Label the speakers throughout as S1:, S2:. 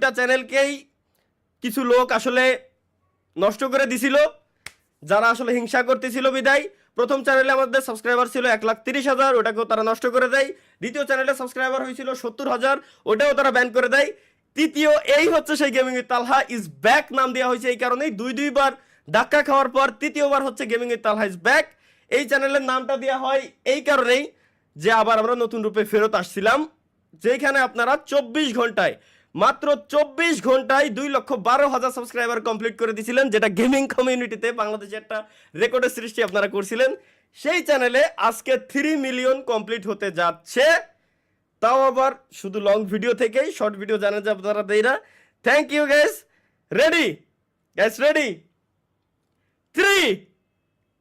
S1: দুইটা চ্যানেলকেই কিছু লোক আসলে নষ্ট করে দিছিল, যারা আসলে হিংসা করতেছিল বিদায়। প্রথম চ্যানেলে আমাদের সাবস্ক্রাইবার ছিল 1,30,000, ওটাকেও তারা নষ্ট করে দেয়। দ্বিতীয় চ্যানেলে সাবস্ক্রাইবার হয়েছিল 70,000, ওটাও তারা ব্যান করে দেয়। তৃতীয় এই হচ্ছে সেই gaming with Talha is back নাম দেওয়া হয়েছে এই কারণেই, দুইবার ধাক্কা খাওয়ার পর তৃতীয়বার হচ্ছে gaming with Talha is back. এই চ্যানেলের নামটা দেওয়া হয় এই কারণেই যে আবার আমরা নতুন রূপে ফেরত আসছিলাম, যেখানে আপনারা 24 ঘন্টায়, মাত্র 24 ঘন্টায় 2,12,000 সাবস্ক্রাইবার কমপ্লিট করে দিয়েছিলেন, যেটা গেমিং কমিউনিটিতে বাংলাদেশে একটা রেকর্ডের সৃষ্টি আপনারা করছিলেন। সেই চ্যানেলে আজকে 3 মিলিয়ন কমপ্লিট হতে যাচ্ছে, তাও আবার শুধু লং ভিডিও থেকেই, শর্ট ভিডিও জানেন যে আপনারা দেই না। Thank you guys. Ready guys, ready? 3,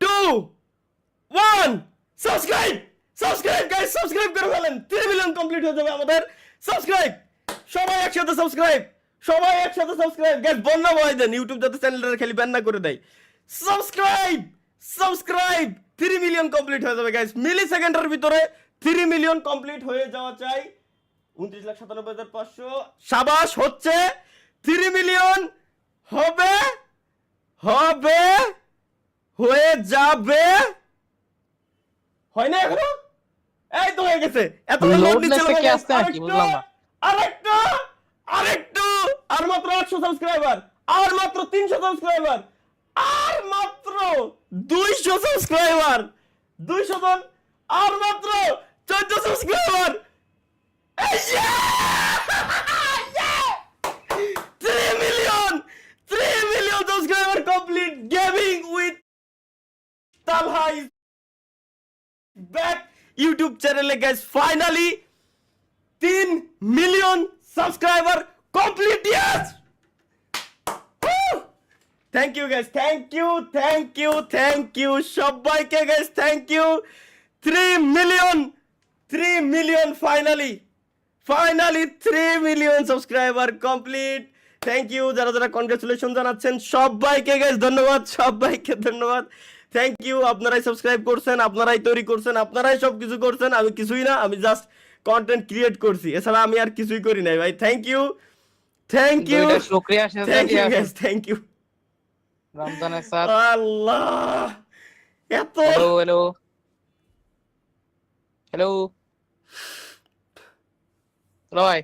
S1: 2, 1, subscribe subscribe guys, subscribe করে ফেলেন। 3 মিলিয়ন কমপ্লিট হয়ে যাবে আমাদের। সাবস্ক্রাইব, সবাই একসাথে সাবস্ক্রাইব, সবাই একসাথে সাবস্ক্রাইব গাইস, বন্যা বয় দেন ইউটিউব যাতে চ্যানেলটা খালি ব্যান না করে দেয়। সাবস্ক্রাইব সাবস্ক্রাইব, 3 মিলিয়ন কমপ্লিট হয়ে যাবে গাইস, মিলি সেকেন্ডের ভিতরে 3 মিলিয়ন কমপ্লিট হয়ে যাওয়া চাই। 29,97,500, শাবাশ, হচ্ছে 3 মিলিয়ন, হবে হবে হয়ে যাবে। হয় না এখনো? এই তো হয়ে গেছে। এত লোড নিচ্ছিল
S2: কি আসছে নাকি বুঝলাম না।
S1: আরেকটু আরেকটু, আর মাত্র 800 সাবস্ক্রাইবার, আর মাত্র 300 সাবস্ক্রাইবার, আর মাত্র 200 সাবস্ক্রাইবার, 200 জন, আর মাত্র 14 subscriber. 3 million, 3 million subscriber complete. Gaming with Talha is back YouTube চ্যানেলে guys, finally 3 million subscriber complete. Yes, thank you guys, thank you thank you thank you সবাইকে guys, thank you. 3 million, 3 million finally, finally 3 million subscriber complete. Thank you যারা যারা congratulation জানাচ্ছেন সবাইকে guys, ধন্যবাদ, সবাইকে ধন্যবাদ। Thank you, আপনারাই subscribe করছেন, আপনারাই তৈরি করছেন, আপনারাই সবকিছু করছেন, আমি কিছুই না, আমি জাস্ট কন্টেন্ট ক্রিয়েট করছি, এছাড়া আমি আর কিছুই করি নাই ভাই। থ্যাংক ইউ থ্যাংক ইউ
S2: শুকরিয়া
S1: thank you guys, thank you.
S2: রমজানের সাথ।
S1: আল্লাহ, এত
S2: হ্যালো হ্যালো হ্যালো ভাই,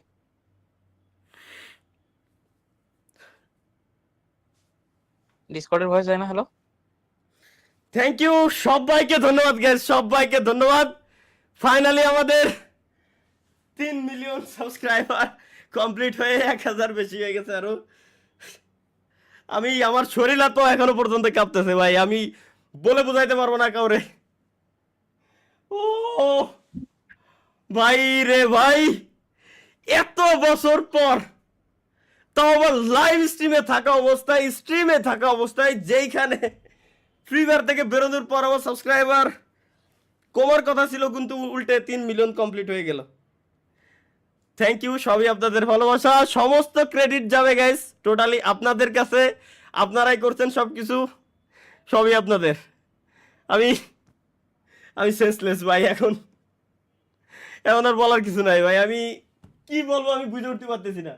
S2: ডিসকর্ডের ভয়েস যায় না? হ্যালো,
S1: থ্যাংক ইউ, সবাইকে ধন্যবাদ গাইস, সবাইকে ধন্যবাদ। ফাইনালি আমাদের 3 মিলিয়ন সাবস্ক্রাইবার কমপ্লিট হয়ে 1,000 বেশি হয়ে গেছে আরো। আমি, আমার শরীর তো এখনো পর্যন্ত কাঁপতেছে ভাই, আমি বলে বোঝাইতে পারবো না কাউরে। ও ভাই রে ভাই, এত বছর পর, তাও আবার লাইভ স্ট্রিমে থাকা অবস্থায়, যেইখানে ফ্রি ফায়ার থেকে বেরোনোর পর আমার সাবস্ক্রাইবার কমার কথা ছিল, কিন্তু উল্টে 3 মিলিয়ন কমপ্লিট হয়ে গেল। থ্যাংক ইউ, সবই আপনাদের ভালোবাসা, সমস্ত ক্রেডিট যাবে গাইস টোটালি আপনাদের কাছে, আপনারাই করছেন সবকিছু, সবই আপনাদের। আমি আমি সেন্সলেস ভাই, এখন এখন আর বলার কিছু নাই ভাই, আমি কি বলবো আমি বুঝে উঠতে পারতেছি না।